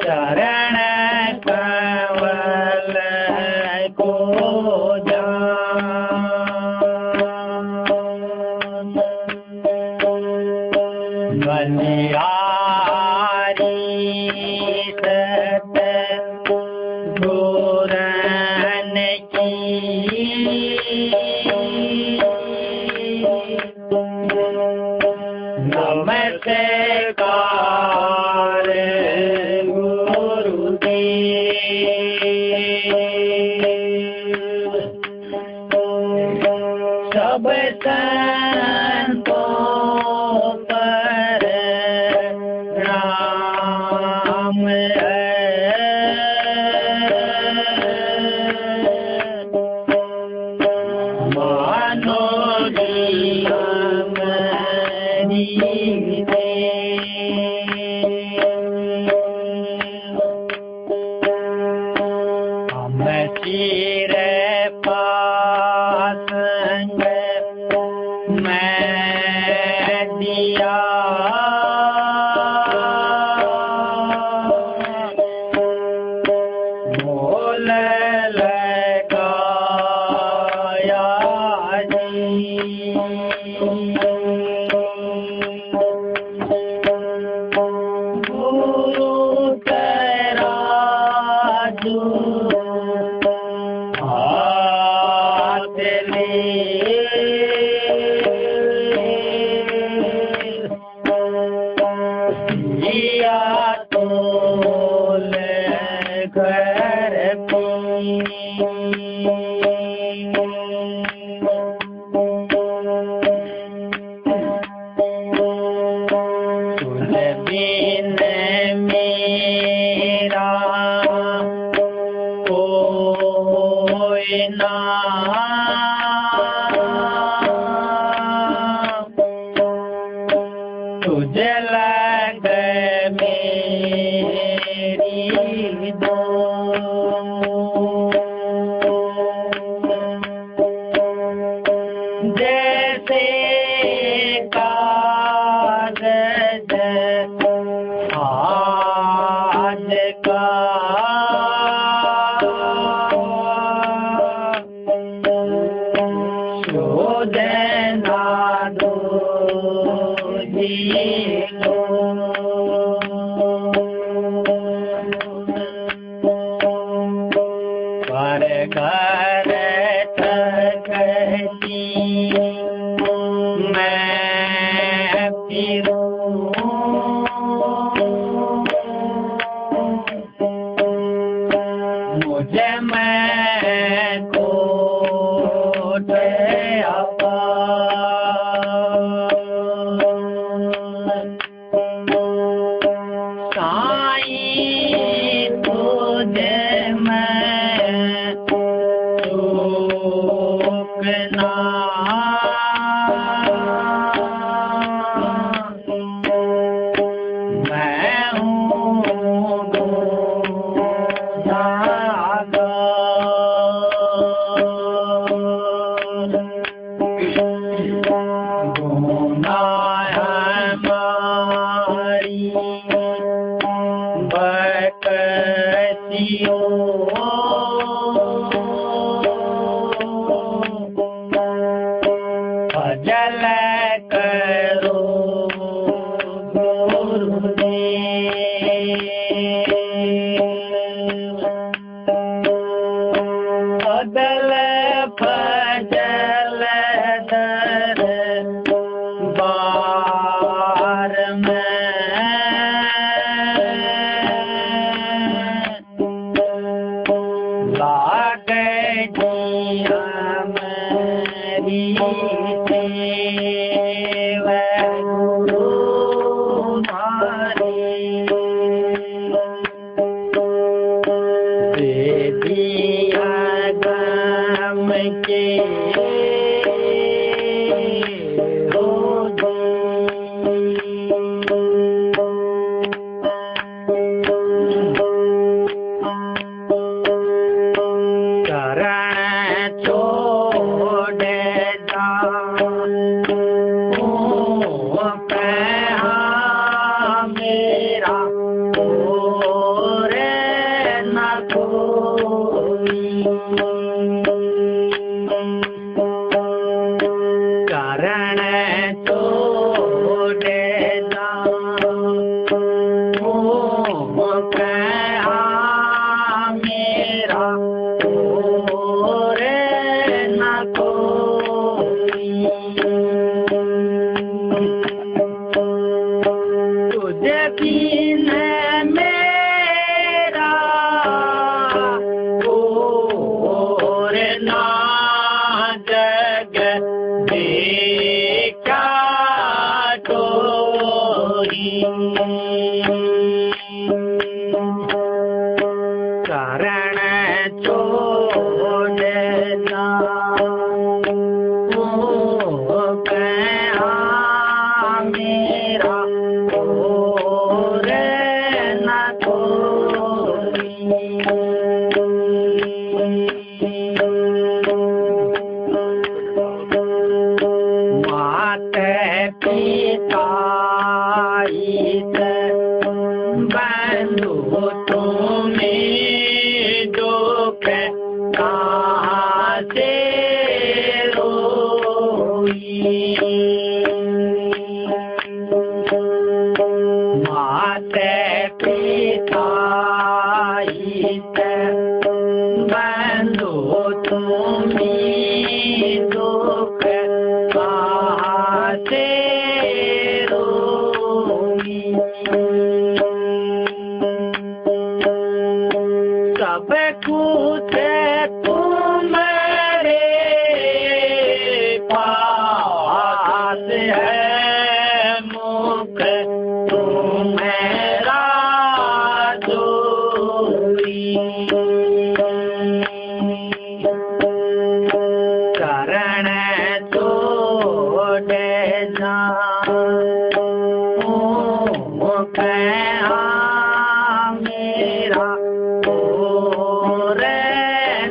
चरण कमल को बलिहारी सत गुरन की नमस्कार गुरुदेव। सब संतों पर राम है, मानो हम सिर पासंग मैं दिया बोल लगाया गुरु तराजू हाथ ले दिया तोल घर तुझ बिन मेरा कोई ना, तुझे लग मेरी दो जैसे कागज आज का शोधना दो पर घर थकती मैं फिरूं, मुझे मैं कोट साईं तुझे मैं चूकना, मैं हूँ गुनाह हमारी बकतियों भजल करो गुरुदेव। अदल फजल दर बार में लागे जिया मेरी सेवा गुरु मारे दे दिया गम के चरण छोड़ जा माते पिता बंधु तुम्हें दुख पाते रोगी सब कुछ तुम्हारे पास है मुख तुम्हारा जोरी चरण छोड़े मुख मेरा और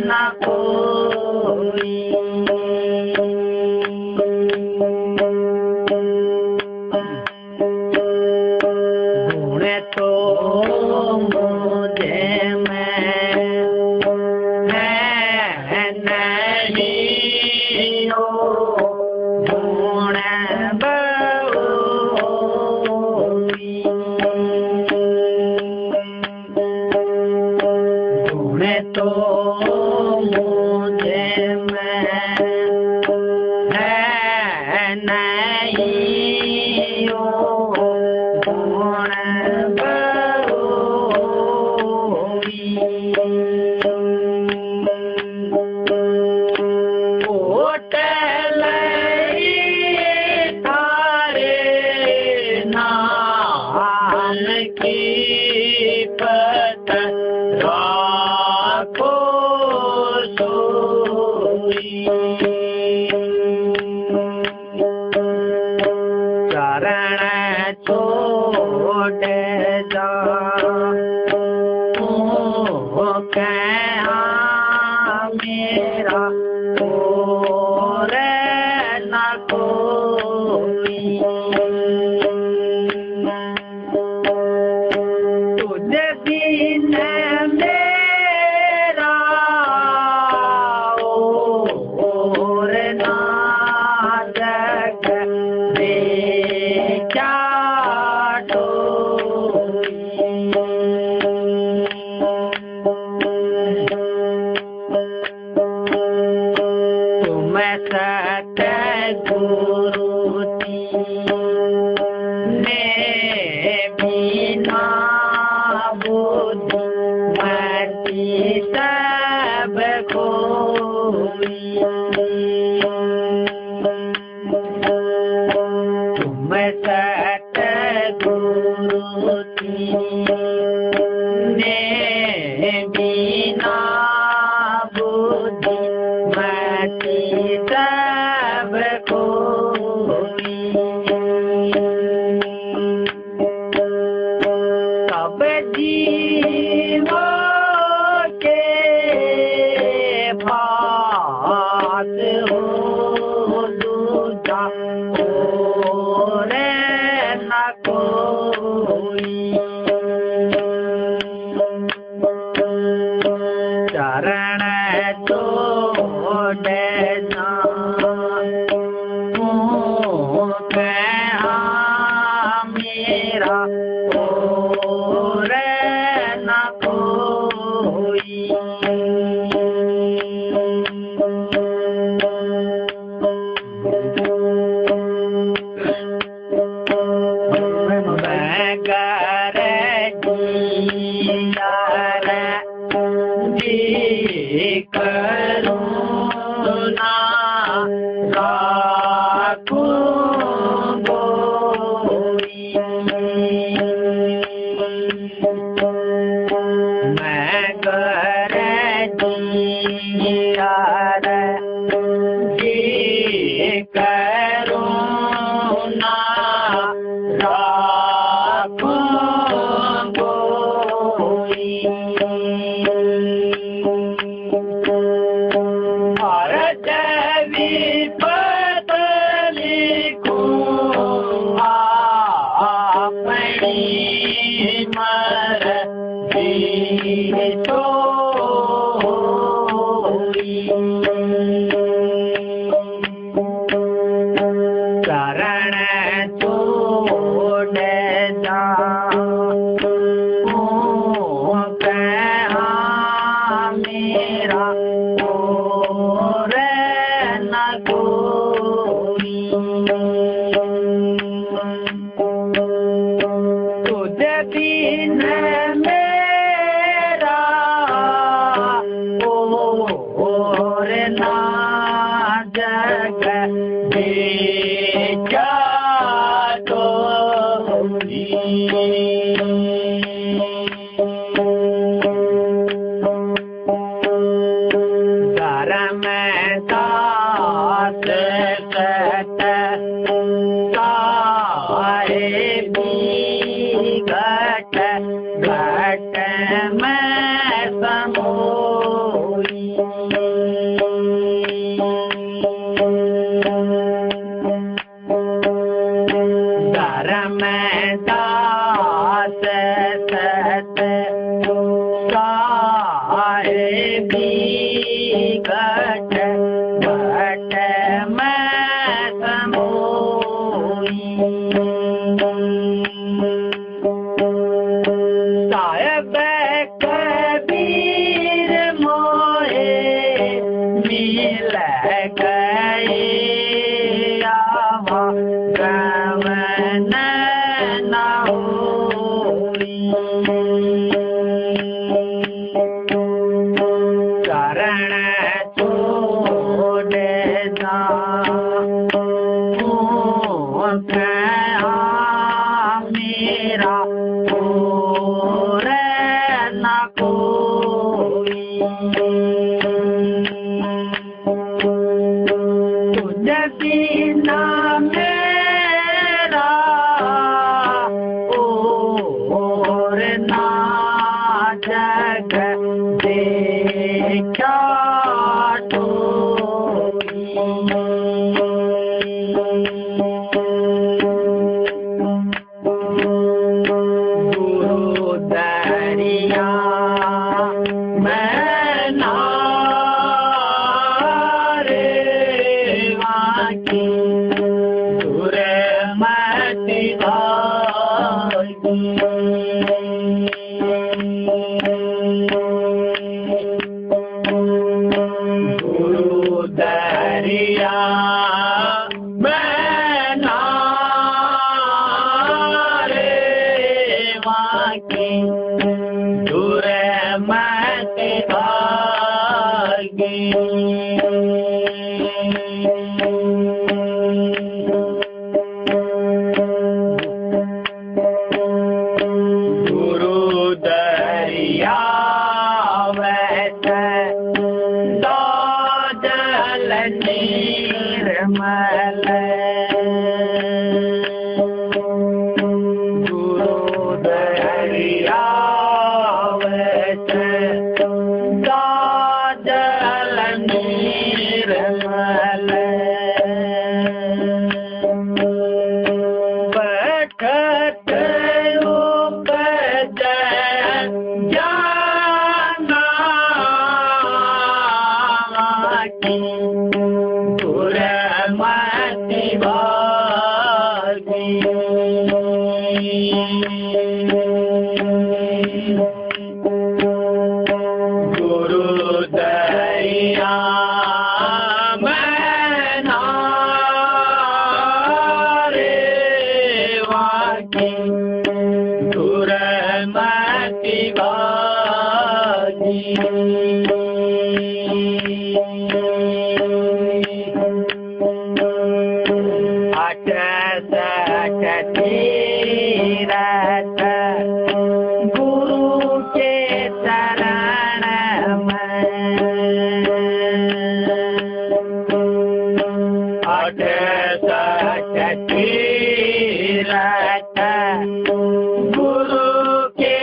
न कोई गुण तो मुझे में है नहीं हो गुण बहुरी गुण तो मुझे में है नहीं हो गुण बहुरी होटल तारे नाम की पत राखो सोई चरण छोड़े जा मेरा और न कोई तुझे बिन मेरा और ना जग में क्या तुम सत गुरु शरण छोड़ जाऊं कहाँ मेरा और न कोई। तुझे बिन मेरा और ना जग बेचा तोरी। धर्म दास सत साहेबी घट घट में समोई। धर्म दास सत साहेबी घट घट में समोई। साहेब कबीर मोहे मिल गए आवा गमन न होई। शरण छोड़ जाऊं कहाँ मेरा और न कोई। तुझे बिना मेरा और ना जग देखा गुरु दरिया मैं नारे वाकी दूर मत भागी। गुरु दरिया मैं नारे वाकी दूर मत भागी। गुरु दरिया वैसे जल निर्मल। गुरु दरिया वैसे जल निर्मल। बैठत उपज जाना की दूर मत भागी। गुरु दरिया मैं नारे वाकी दूर मत भागी। अट सट तीरथ गुरु के चरण में। अट सट तीरथ गुरु के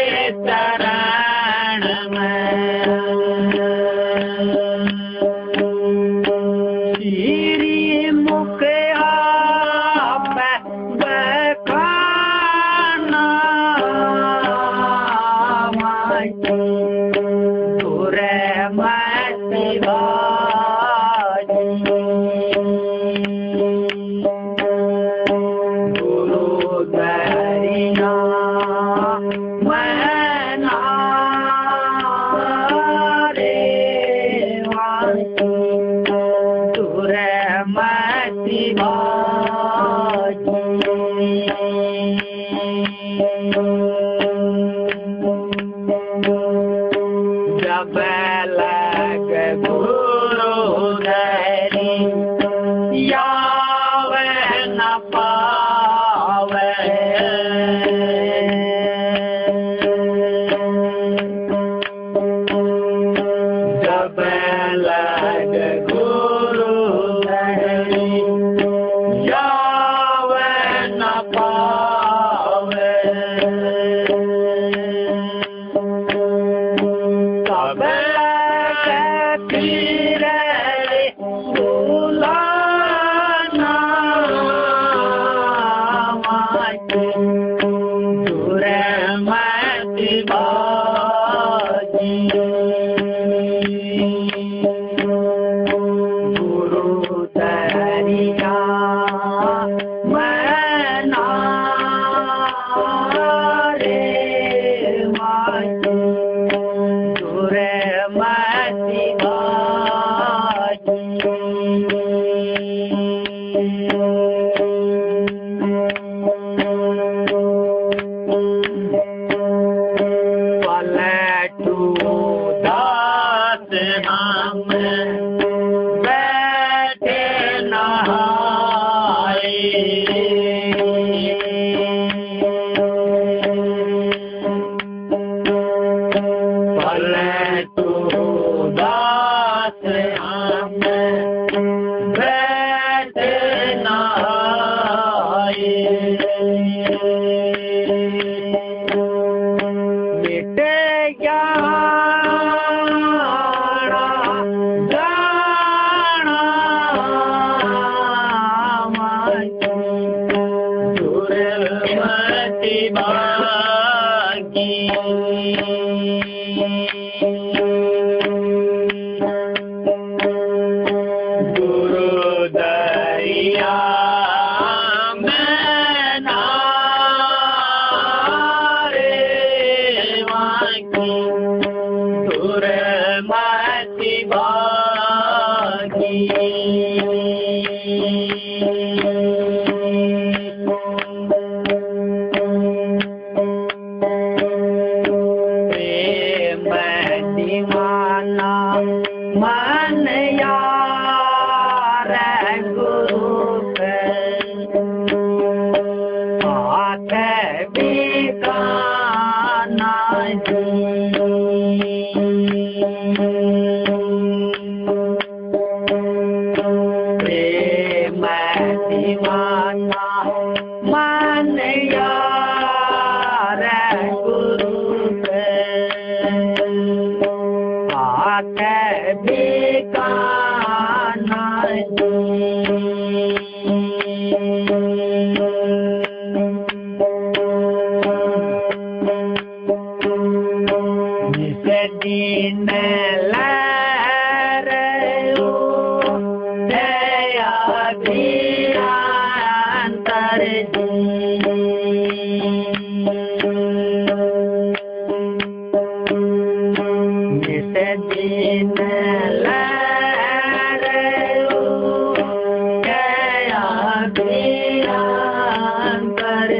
चरण में। श्री मुख आप बखाना दूर मत भागी। जब लग गुरु धरी जावे न पावे तब लग पीर बुलाना माटी दूर मत बाजी गुरु धरिया मना रे माटी दूर मत बाजी पलटू दास हम बैठे नहाए पलटू दास हम बैठे नहाए मिटे जाना जाना माटी दूर मति बागी गुरु दरिया में नारे माकी दूर मति बागी प्रेम दीवाना मन यार गुरु पे हाथ बिकाना जी प्रेम दीवाना मन यार गुरु पे हाथ बिकाना जी जिस दिन लहरो दया अंतर जिस दिन लहरो दया अंतर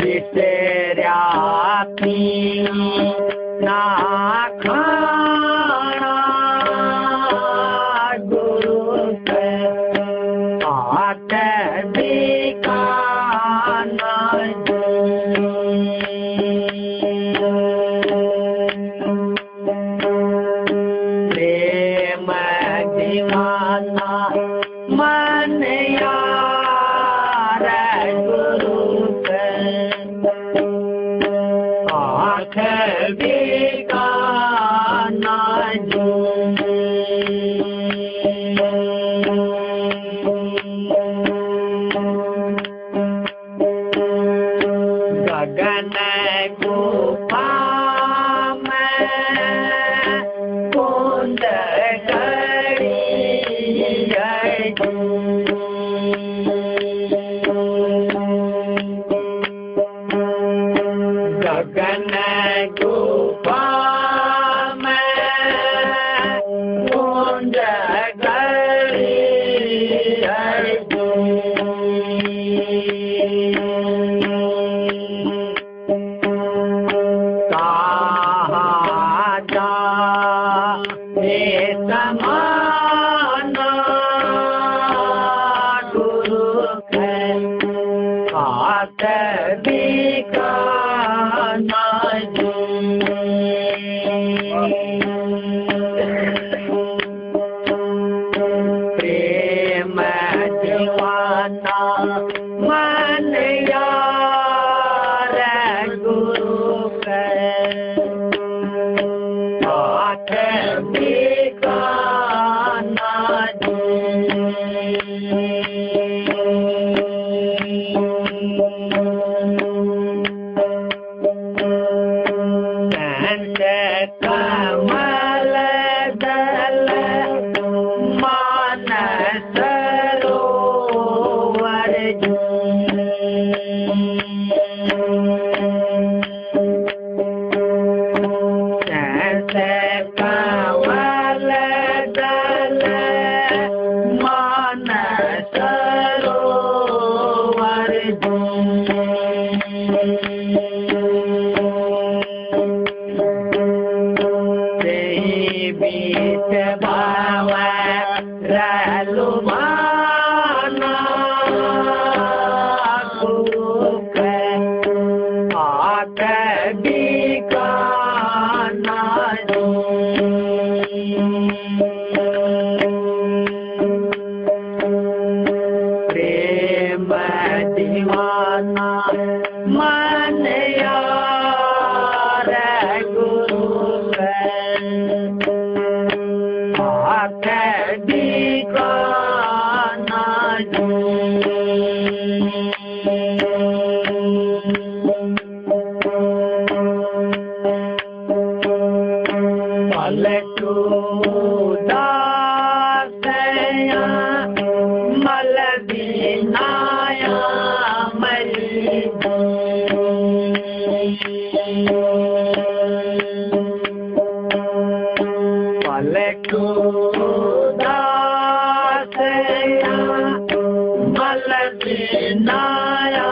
जिसे राती ना खाना गुरु से हाथ बिकाना प्रेम दीवाना मन यार गुरु से हाथ बिकाना जी गगन गुफा में कुंद गड़ी गगन गुफा में कुंद गड़ी कहाँ जा समाना गुरु के हाथ बिकाना प्रेम दीवाना मन यार गुरु के हाथ बिकाना कमल दल मानस सरोवर कमल दल मानस सरोवर बीत भाव रलुमाना गुरु के हाथ बिकाना प्रेम दीवाना मन यार गुरु के हाथ बिकाना पलटू दासया मल बिनाया मरी पलटू दासया मल बिनाया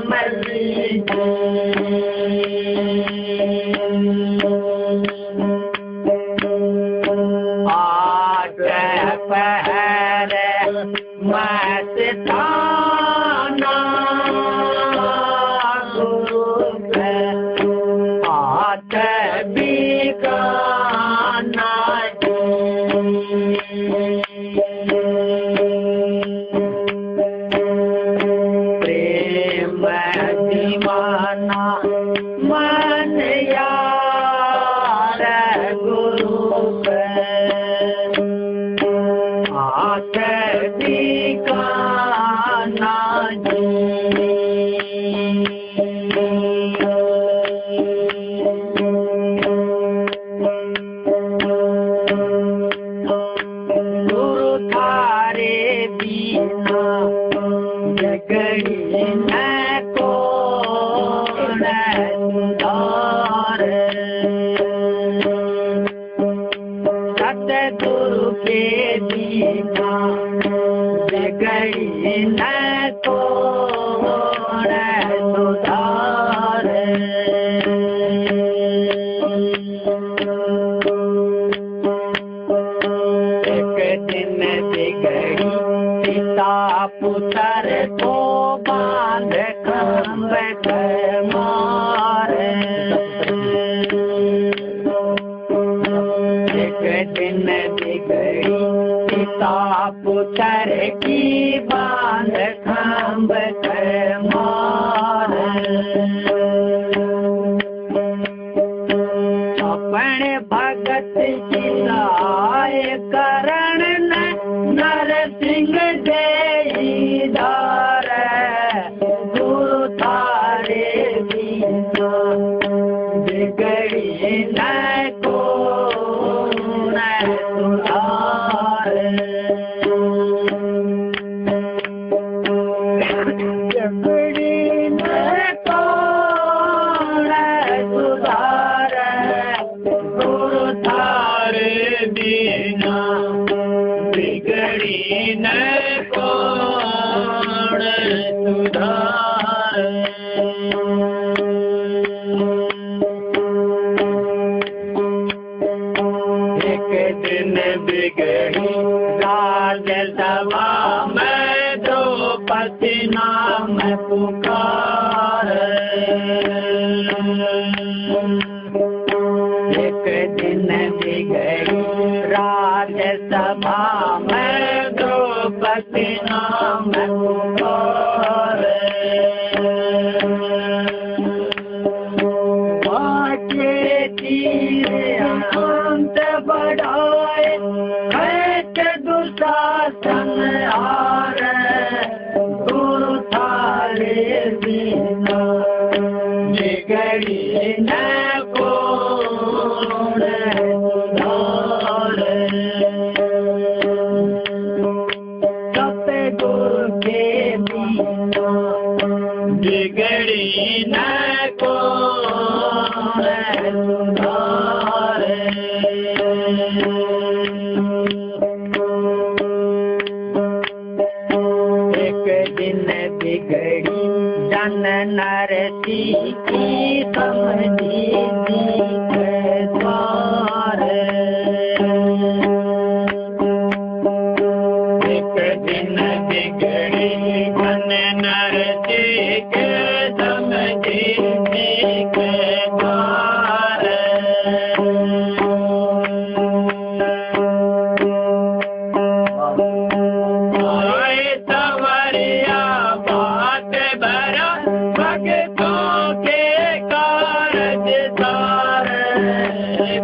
मरी आज पहर मस्ताना गुरु के हाथ बिकाना प्रेम दीवाना मन यार गुरु के हाथ बिकाना गुरु थारे बिना जगड़ी न कौन सुधारे सतगुरु के बिना जगड़ी न कौन सुधारे एक दिन बिगड़ी पिता पुत्र को बांध खंभ कर मारे एक दिन बिगड़ी पिता पुत्र की बांध खंभ कर मारे अपने भगत की लाय करण नरसिंह देईदार गुरु थारे बिना बिगड़ी न को न सुधार बिगड़ी न को न सुधार गुरु थारे बिना बिगड़ी न कौन सुधार एक दिन बिगड़ी राज्यसभा में द्रौपदी नाम पुकार। एक दिन बिगड़ी राज्यसभा में द्रौपदी नाम पुकार। बाके तीर अंत बढ़ाए कैच दुशासन हार। गुरु थारे बिना बिगड़ी न कौन सुधारे। सतगुरु के बिना बिगड़ी न कौन सुधारे। एक दिन बिगड़ी जन नरसी की समझी के द्वार। एक दिन बिगड़ी जन नरसी के समझी के द्वार। आए सवरिया बात भरा भक्तों के कारज सारे।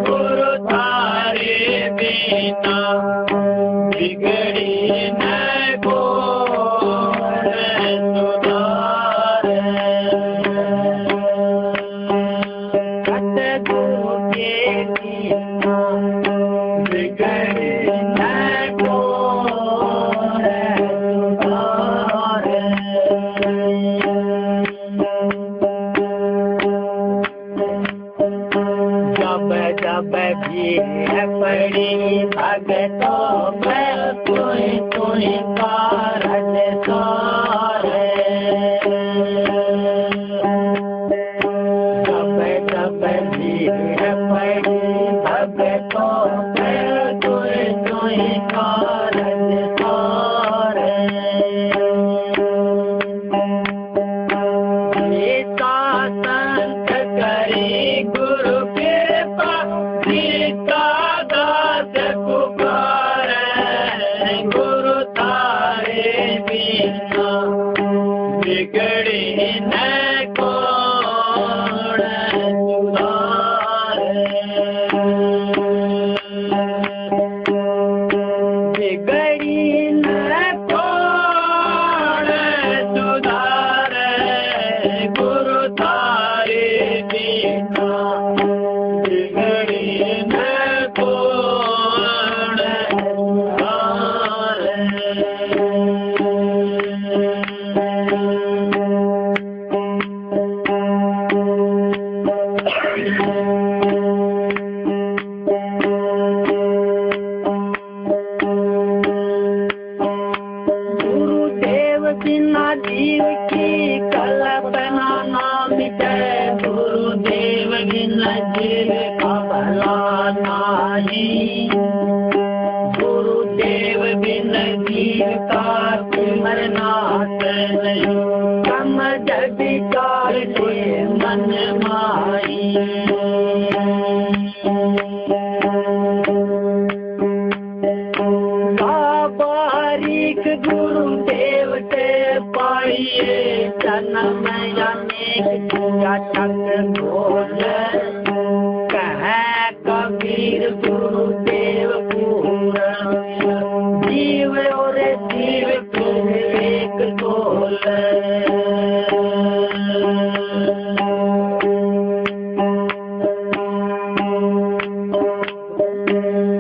गुरु थारे बिना बिगड़ी न कौन सुधारे। सतगुरु के बिना बिगड़ी न कौन सुधारे। जब जब भीड़ पड़ी भगतों में कोई कोई कारज सारे। जब जब भीड़ पड़ी भगतों में कोई कोई कारज सारे। गीता संत करी गुरु कृपा गीता दास पुकार। गुरु थारे बिना बिगड़ी न कौन सुधारे। बिगड़ी न कौन सुधारे। गुरु थारे बिना बिगड़ी न कौन सुधारे। गुरुदेव बिना जीव की कल्पना ना मिटे। गुरुदेव बिना जीव का भला नाही। गुरुदेव बिना जीव का मरना नहीं। समझ विचार से मन माई। बारीक गुरुदेव के पाइए जन्म अनेक जटक बोल। कह कबीर गुरुदेव पूर्ण जीव और जीव को एक बोल।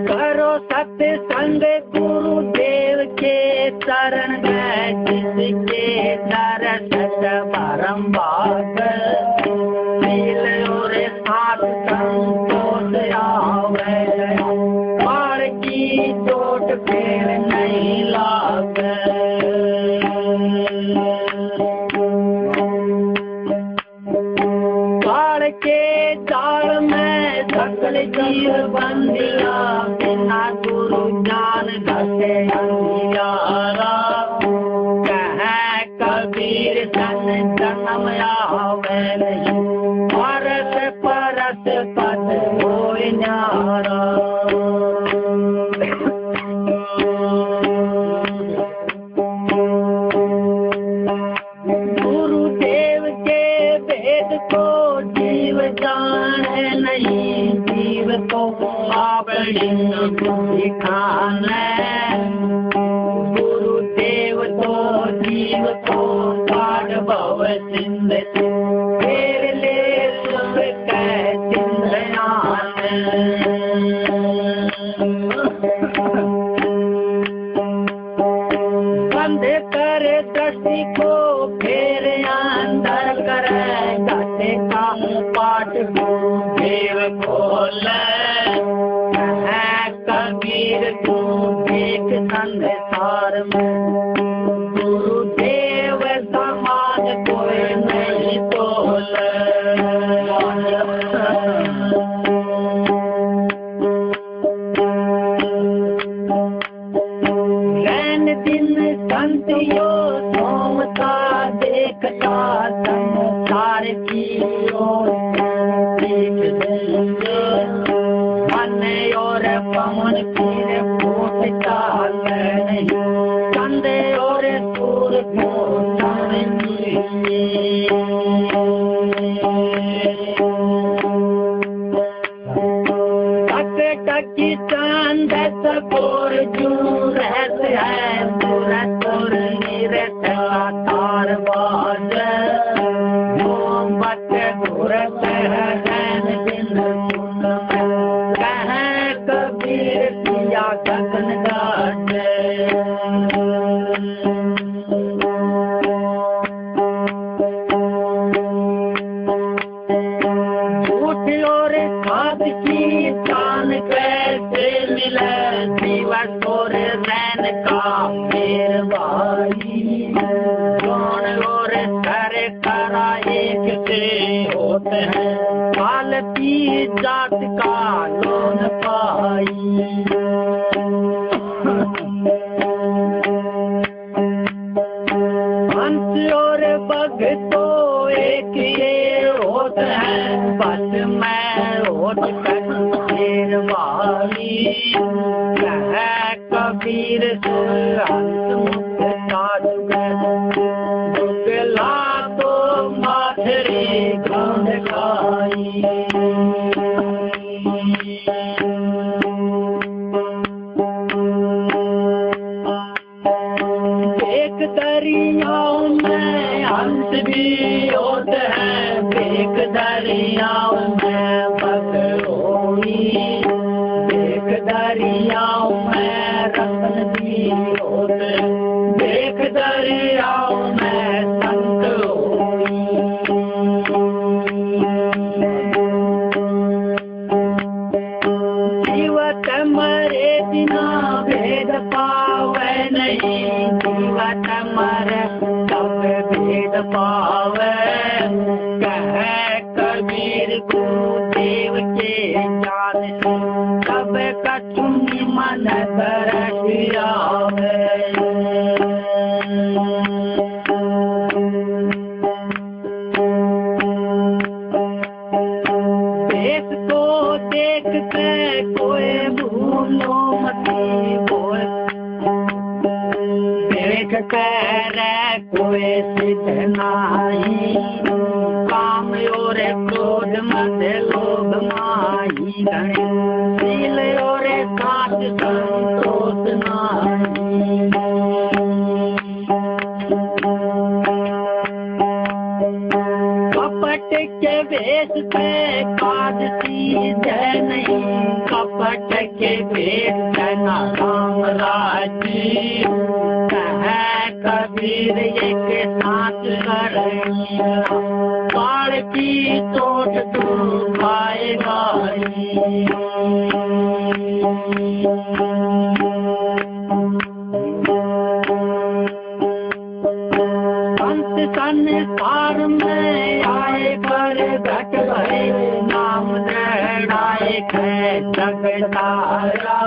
करो सत्संग गुरुदेव के शरण गए जिसके दर्शन बारंबार। दिल और साथ संतोष आवे। बाढ़ की चोट फिर नहीं लागे। बाढ़ के जाल में सकल जीव बंदिया बिना गुरु ज्ञान घटे अंधियारा। कहे कबीर जन जन्म आवे नहीं, परस परस पद होए न्यारा। गुरुदेव के वेद को जीव जाने नहीं, जीव को आपने सिखाना। गुरुदेव तो जीव को पाठ भव सिंध फेर ले सुख कै सिंधयान। बंद कर दृष्टि को फेर अंदर करे, घटे का पाठ गुरुदेव खोले। कबीर तू देख संसार में, गुरुदेव समाज कोई नहीं तोले। रैन दिन संतियो सोमता देखता, संसार की ओर देख देंगे। मन और पवन फिर फूट चाले नहीं, कंधे और सूर को टक टकी चांद सकोर जू रहत है, सुर सुर निरत तार बाज। मोहब्बत घुरत है रैन दिन सुन में, कहे कबीर पिया गगन गाजे। झूठ और खाद की चान कैसे मिले, दिवस और रैन का मेर भाई। कौन और कर करा एक से होते हैं, कालती जात का लोन पाई। हंस और बग तो एक ये होते हैं, बस मैं होत शेर वाली। कहे कबीर सुर हंस मुख जादूगर, दुगला तो माधुरी गंध गाई। एक दरियाओं में हंस भी होते हैं, एक दरियाओं में बग होई। एक दरियाओं में रत्न भी होते, एक दरियाओं में संत होई। जीवत मरे बिना भेद पावे नहीं, जीवत मरे सब भेद पावे। कहे कबीर गुरुदेव के ज्ञान से, सब कछु मन दरस आवे। देश को देख के कोई भूलो मती बोल, देख कर कोई सिद्ध नाही। काम और क्रोध मत लोभ माही गणे, शील और साच संतोष नाही। कपट के वेश पे काज सीध नहीं, कपट के वेश जना राम राजी। कहे कबीर एक साथ करनी, काल की चोट तू खाएगा। अंत संसार में आए पर घट भय, नाम दृढ़ाए है जगतारा।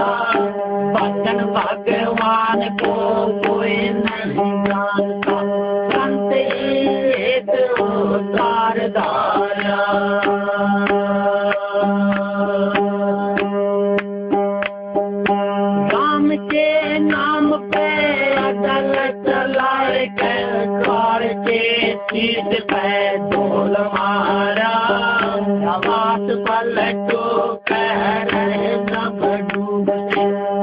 भजन भगवान को कोई नहीं जानता, संत एक उतार धारा। राम के नाम पे अदल चलाए कार के शीश पे ढोल मारा, बात पलटो कह रहे सब डूबे,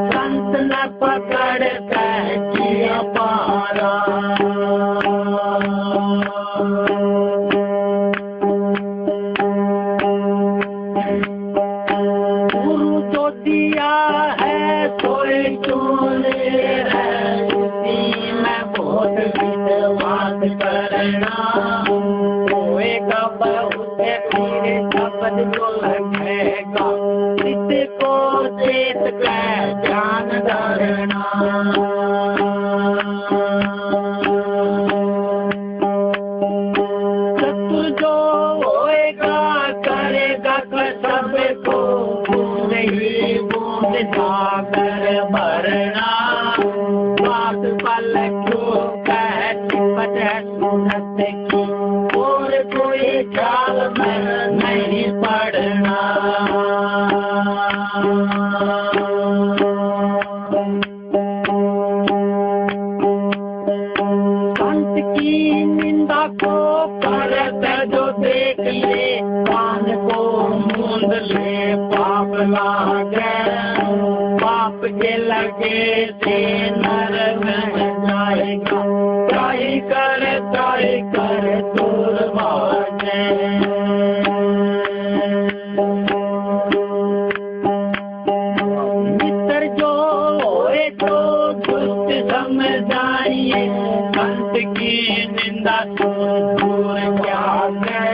संत न पकड़ कर किया पारा। गुरु जो दिया है कोई चोले है, उसी में बहुत विश्वास करना, होएगा बहुत मेरे शब्द जो लगेगा, इसको चेत कर ध्यान धरना। शत्रु जो होएगा करेगा सबको बूंद ही बूंद सागर भरना, बात पलटो कह चिपट है सुनत की, और कोई ख्याल में नहीं पड़ना। संत की निंदा को करत जो देख ले, कान को मूंद ले, पाप लागे, पाप के लगे से नरक में जाएगा, ट्राई कर दूर भागे। मित्र जो होए तो दुष्ट समझाइए, संत की निंदा तो दूर जागे,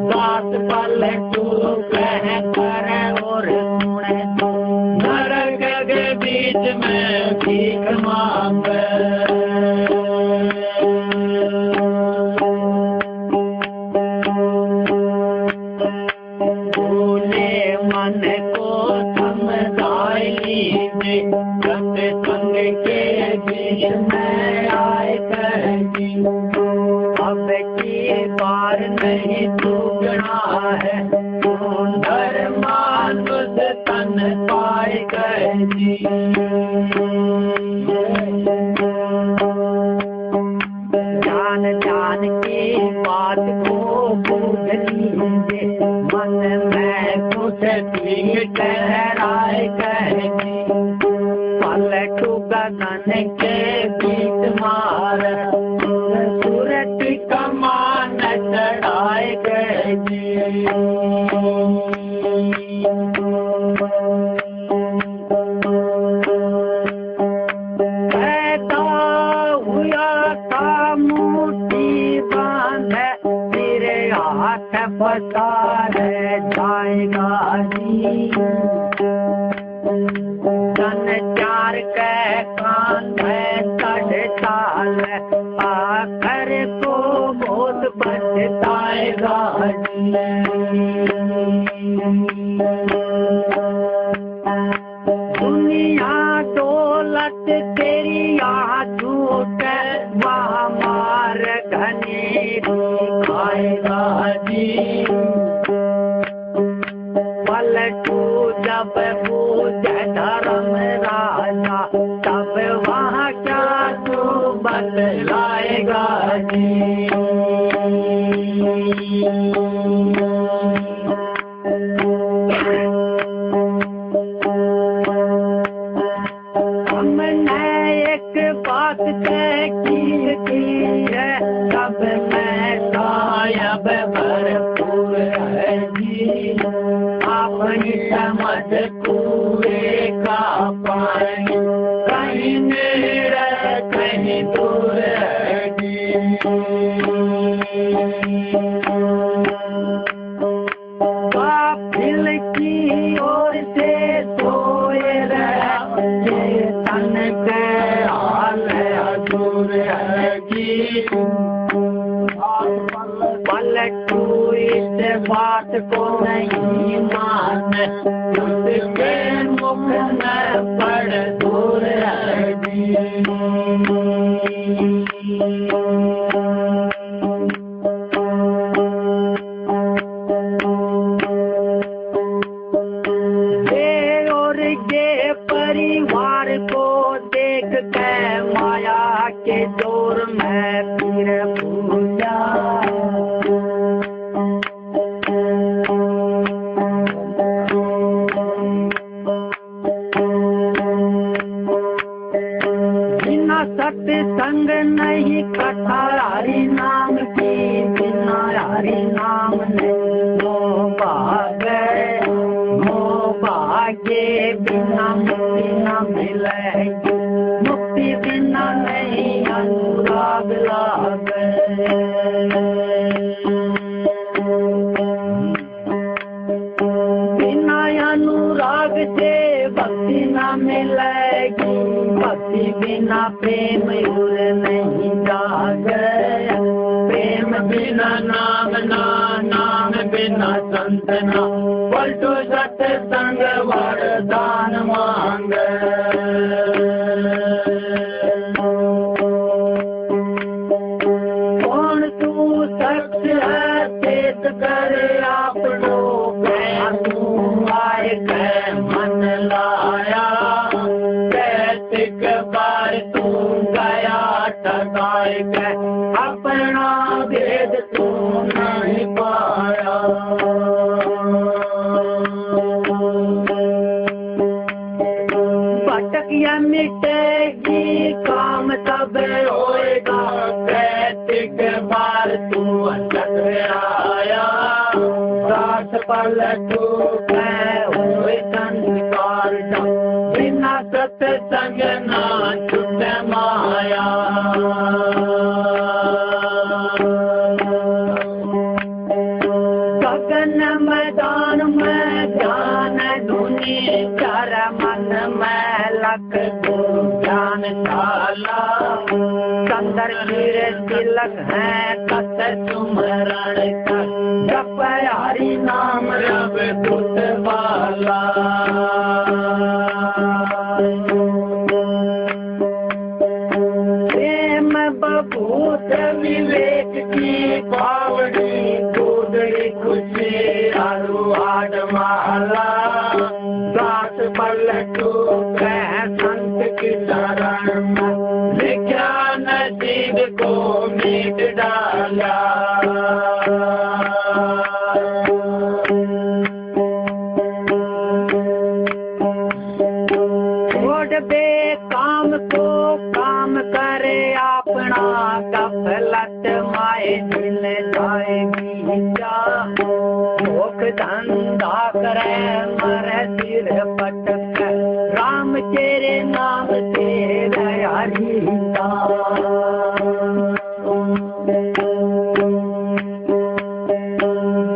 बात पलटू कह कर और सुने तो, नरक के बीच में भीख मांगे। मन को समझाई लीजिए, सत्संग के बीच में आए कहेगी, अब की बार नहीं चूकना है, धर्मानुज तन पाए कहेगी। जान जान की बात को बूझ लीजिए, मन में कुछ ठीक ठहराए कहेगी, पलटू गगन के बीच मार, सूरज कमान चढ़ाए कहेगी। पैदा हुआ था मुट्ठी बांध, तेरे हाथ पसार जाएगा जी, संचार के कान में चढ़ चाल, आकर को बहुत पछताएगा दुनिया दौलत तेरी यहाँ झूठ, वहाँ मार घने खाएगा जी, पलटू जब पूज धर्म राजा, तब वहाँ क्या तू बतलाएगा जी। हमने एक बात तय की है, तब मैं गायब भरपूर है जी, अपनी समझ पूरे का पानी, कहीं नेड़ कहीं दूर है जी। काफिल की ओर से सोए रहे, तन के हाल अधूर है जी, पलटू जिस बात को नहीं माने उसके मुख में पड़ दूर है परिवार को देख के माया के जोर में फिर पूजा बिना सत्संग नहीं कथा हरि नाम की बिना हरि नाम नहीं भाग्य बिना मुक्ति न मिलेगी मुक्ति बिना नहीं अनुराग लागे बिना अनुराग से भक्ति न मिलेगी भक्ति बिना प्रेम उर नहीं जागे प्रेम बिना नाम ना नाम बिना संत ना पलटू सत्संग वरदान मांग कौन तू सच है चेत कर आपनो तू आए के मन लाया कैतिक बार तू गया ठगाए के अपना भेद तू नहीं पाया भटकिया मिटेगी काम तब होएगा कैतिक बार तू टकराया दास पलटू हुए संस्कार बिना सत्संग ना छूट माया गगन मैदान में ध्यान धुनी कर मन में लख ज्ञान शाला संदर तिलक है कत सुमरण कर जप हरि नाम रब कुट वाला प्रेम बभूत विवेक की पावड़ी दूधड़ी खुशी आलू आड माला दास पलटू संत की शरण में लिखा नसीब को मीट डाला काम को काम करे अपना गफलत माए दिल जाएगी जा भूख धंधा करे मरे सिर पटक राम तेरे नाम से हरि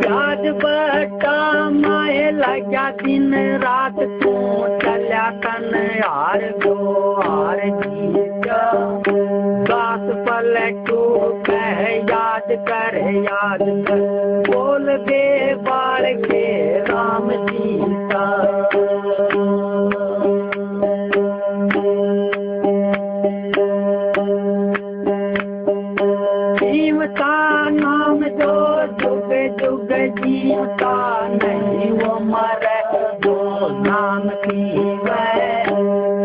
प्याज बटा माए लगा दिन रात तू चल्या तन हार गो हार जीजा दास पलटू कह याद कर बोल दे बाल के राम सीता जीवता नाम जो जुग जुग जीवता नहीं वो मरे जो नाम की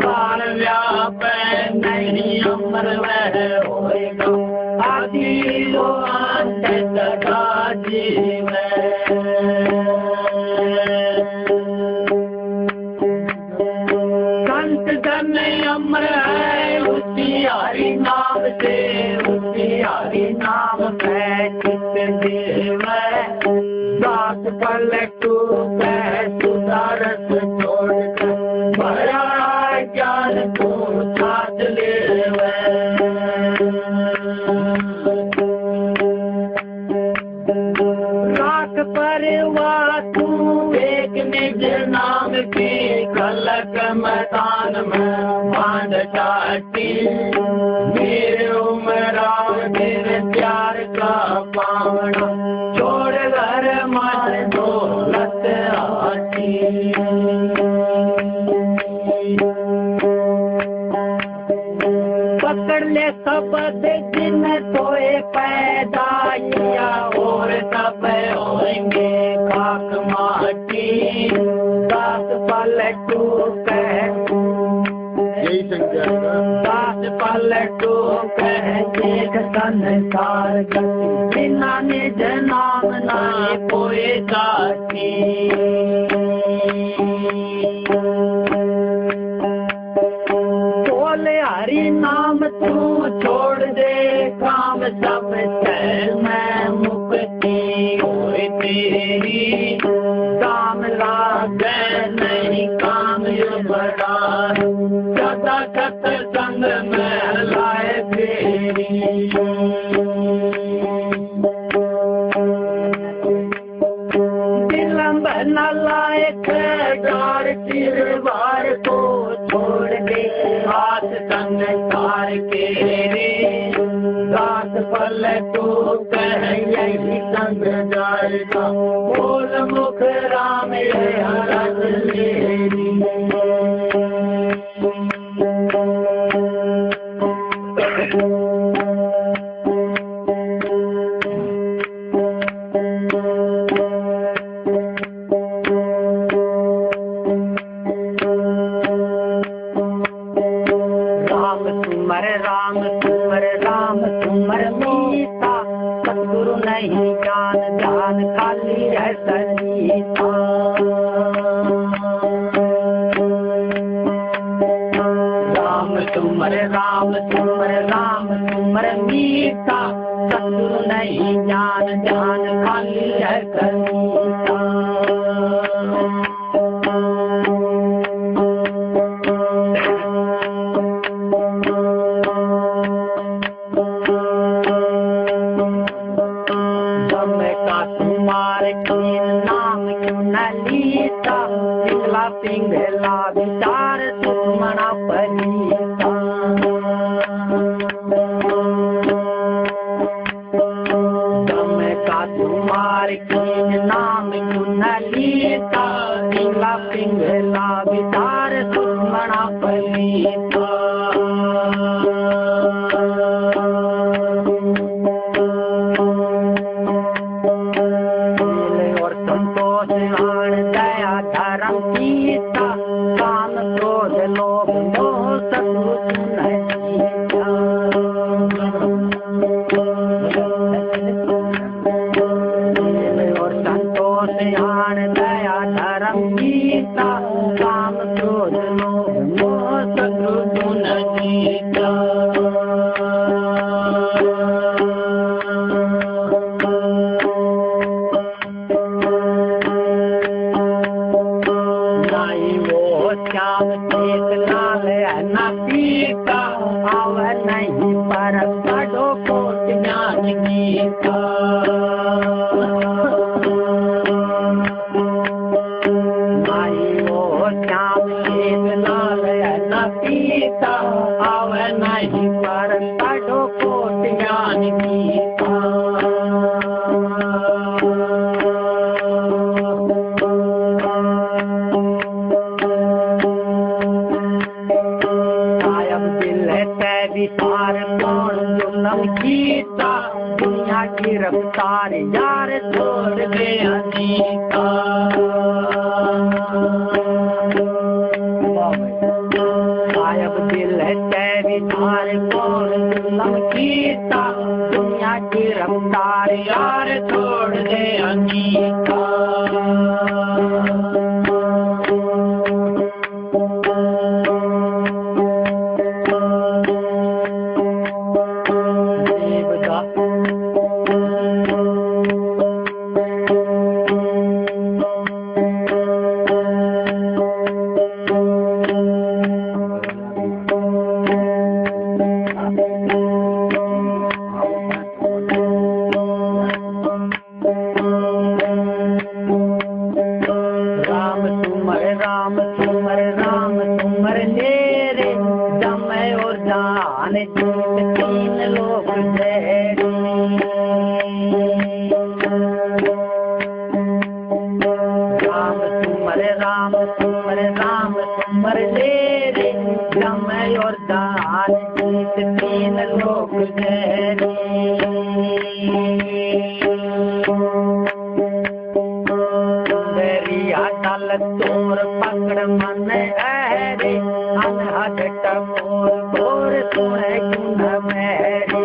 काल व्याप नहीं अमर वह होएगा आदि लो अंत सदा जीव संत धन अमर है उसी हरि नाम से उसी हरि नाम में चित देव दास पलटू सुधारस छोड़ कर भया ज्ञान को साथ ले राख परवा तू एक निज नाम की खलक मैदान में बांध चाटी मेरे उमरा मेरे प्यार का पावना छोड़ घर बोले शब्द जिन तोए पैदा किया और सब होंगे खाक माटी सात पलटू कह यही संख्या सात पलटू कह देख संसार गति बिना निज नाम नाए कोई जाती बोले हरि नाम तू छोड़ दे काम सब चैन में मुक्ति होए तेरी काम लागे नहीं काम ये बड़ा सदा सत संग में लाए तेरी दिलंब न लायक डार तिरवार को छोड़ दे हाथ संसार के रे सात पल तो कह यही संग जाएगा बोल मुख राम हरत लेरी राम तुमर मीता सतगुरु नहीं जान जान खाली है सनीता राम तुमर मीता सतगुरु नहीं जान जान खाली है सनीता पिंगला विचार सुमना पनीता दम का तुम्हारे की नाम लीता पिंगला विचार सुमना पनीता और संतोष दया धर्म सीता काम क्रोध लोभ मोह सतुष और संतोष दया धर्म सीता काम क्रोध लोभ मोह सतुष जीता श्याम एक लाल न पीता आव नहीं पर पढ़ो को ज्ञान गीता माई वो श्याम एक लाल न पीता आव नहीं पर पढ़ो को ज्ञान गीता विचार कौन जुलम कीता दुनिया की रफ्तार यार छोड़ दे अनीता सायब दिल है विचार कौन जुलम कीता दुनिया की रफ्तार यार छोड़ दे अनीता राम तुमर ले रे समय और जान जीत तीन लोग जहरी सुंदरिया डाल तोर पकड़ मन ऐरे अनहद टकोर तोर सुने गुण मेरी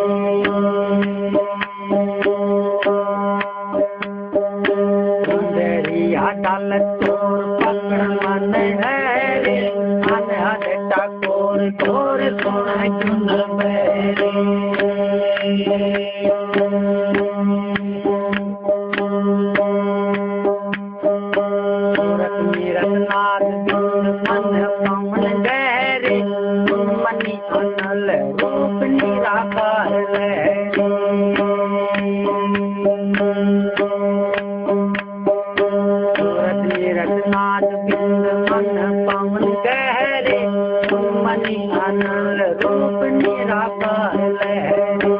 सुंदरिया डाल तोर पकड़ मन ऐरे अनहद टकोर तोर सुने गुण मेरी नाथ दूर मन पवन गहरे मनी अनल रूप निराकार लहरे सूरत नीरत नाथ बिंद मन पवन गहरे मनी अनल रूप निराकार लहरे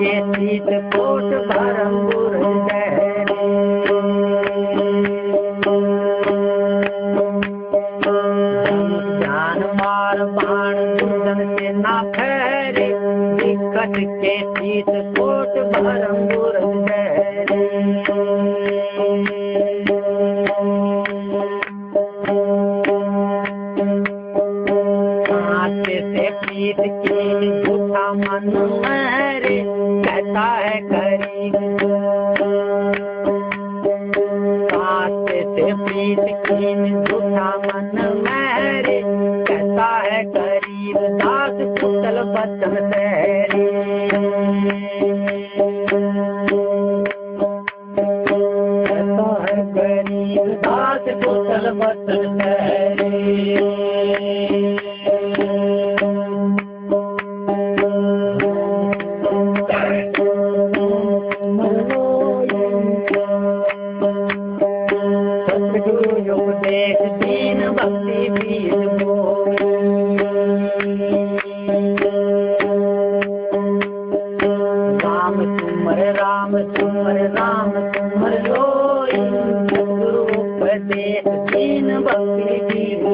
के शीत कोट भरंगुर गहरे जान मार बाण दुर्जन से ना फहरे विकट के शीत कोट भरंगुर गहरे से प्रीत की झूठा मन मेरे कहता है करीब से प्रीत की झूठा मन मेरे कहता है करीब दास कुशल बचन सहरी कहता है गरीब दास कुशल बचन सहरी दीन भक्ति बीज राम सुमर राम सुमर राम सुमर लोई गुरु उपदेश दीन भक्ति बीज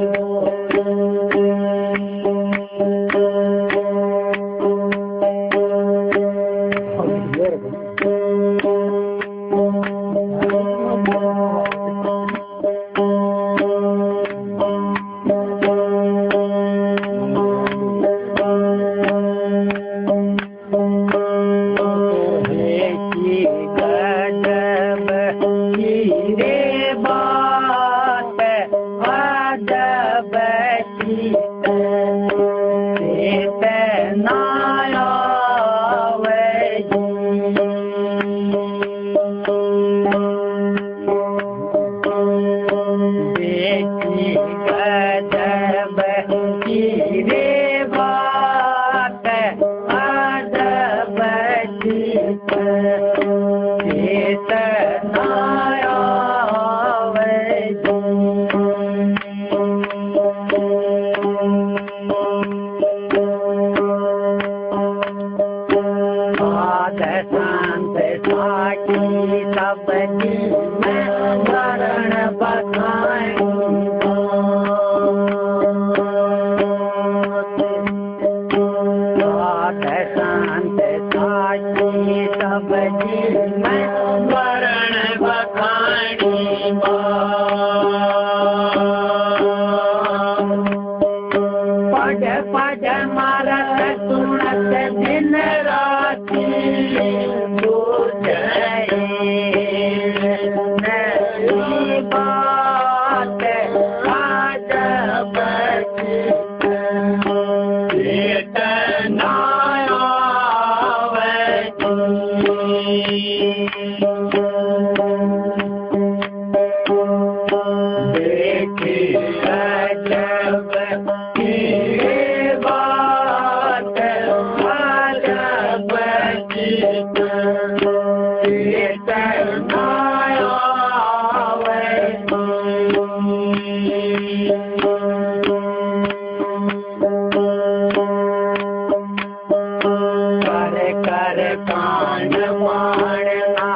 कर कान पाण ना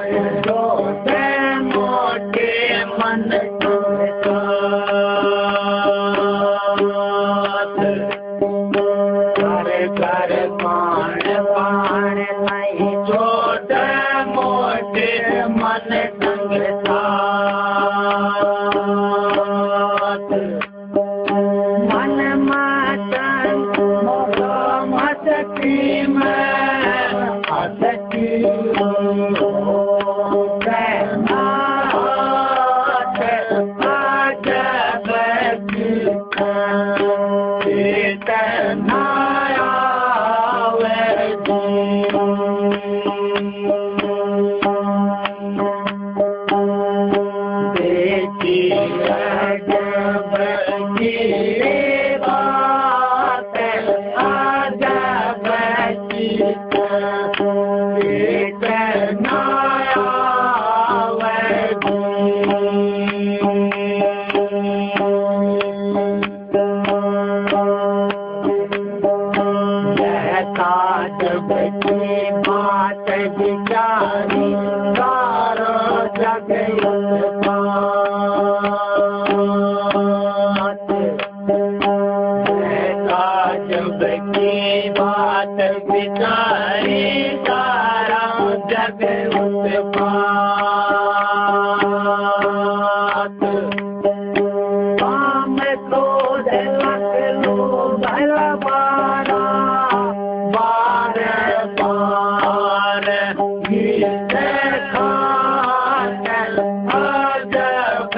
जोते मोटे मन कर कान पाण नहीं जोते मोटे मन संग साथ मन मातन मोह मस्ती में असती बात विचारी सारो जग जब की बात विचारी सारा जग उत्पात काम क्रोध लख लो भला बारा बार बार गीत खात अजब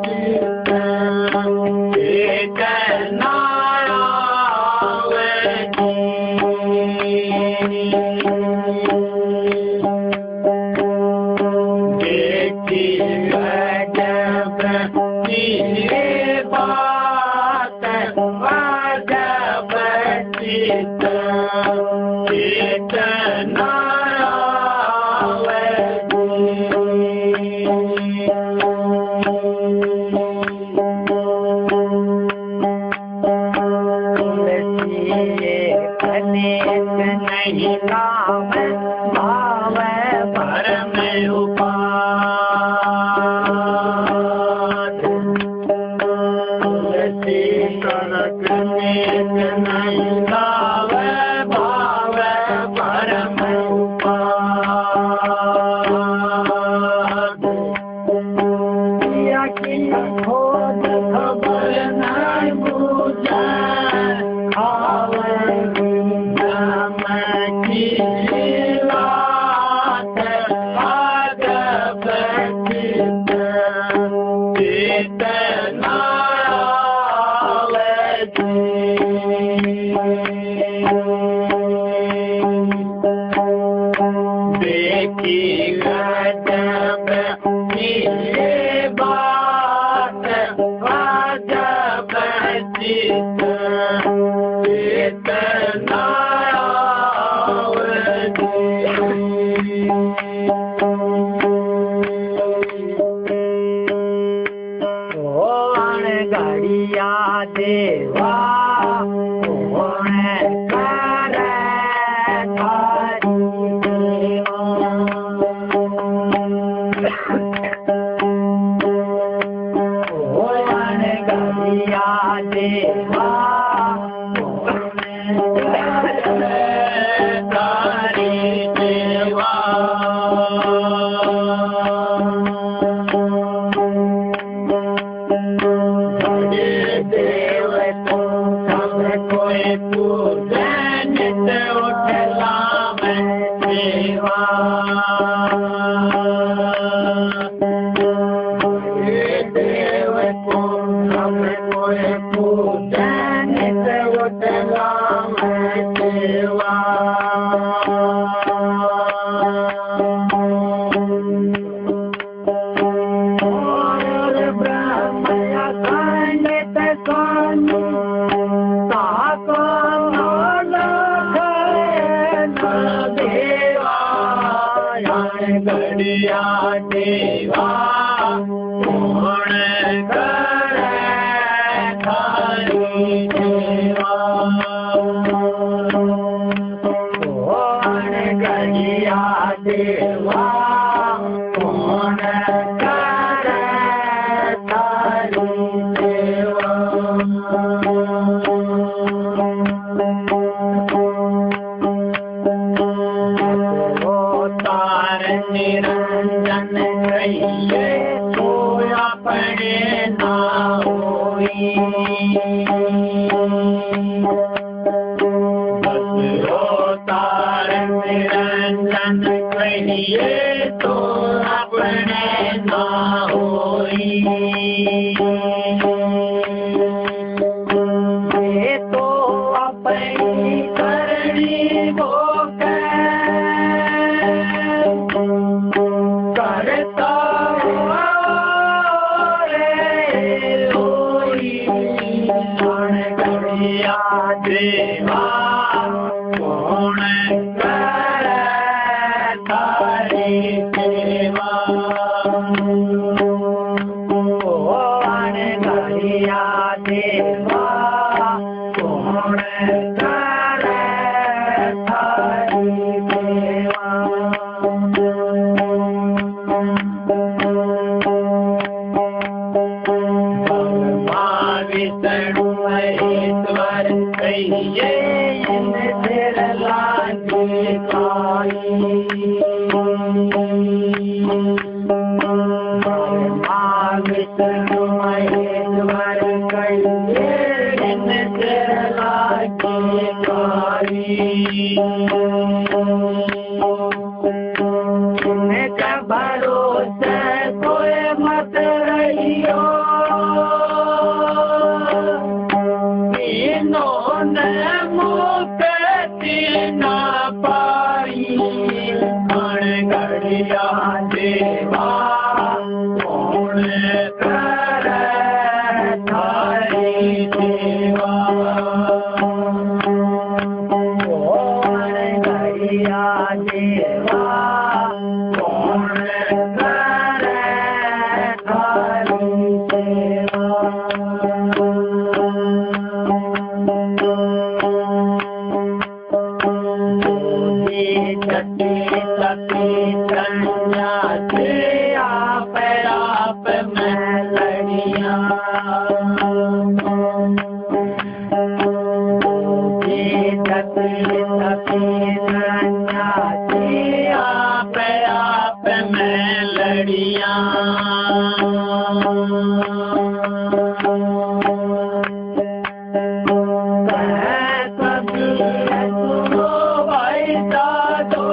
गीत एक नहीं काम भाव परम उपाद तुलसी कनक में नहीं लाव भाव परम उपाद की खोज खबर नहीं बूझा गड़िया देवा गड़िया देवा गड़िया देवा पूर्ण करे खाली देवा पूर्ण गरिया देवा कौन करे तारी सेवा निरंजन कहिए तो अपने ना होई तार निरंजन कहिए तो अपने ना होई ये तो अपनी करनी वो करता गरिया देवा कौन करे तारी सेवा गरिया देवा कौन करे तारी सेवा विष्णु महेश्वर कहिए इन तेर लागे काई विष्णु महेश्वर कहिए इन तेर लागे काई इनका भरोसे कोई मत रहियो इन्होंने मुक्ति न पाई गरिया देवा कौन करे तारी सेवा गरिया देवा कौन करे तारी सेवा सन्यासी आप में लड़िया सन्यासी आप में लड़िया भाई दादो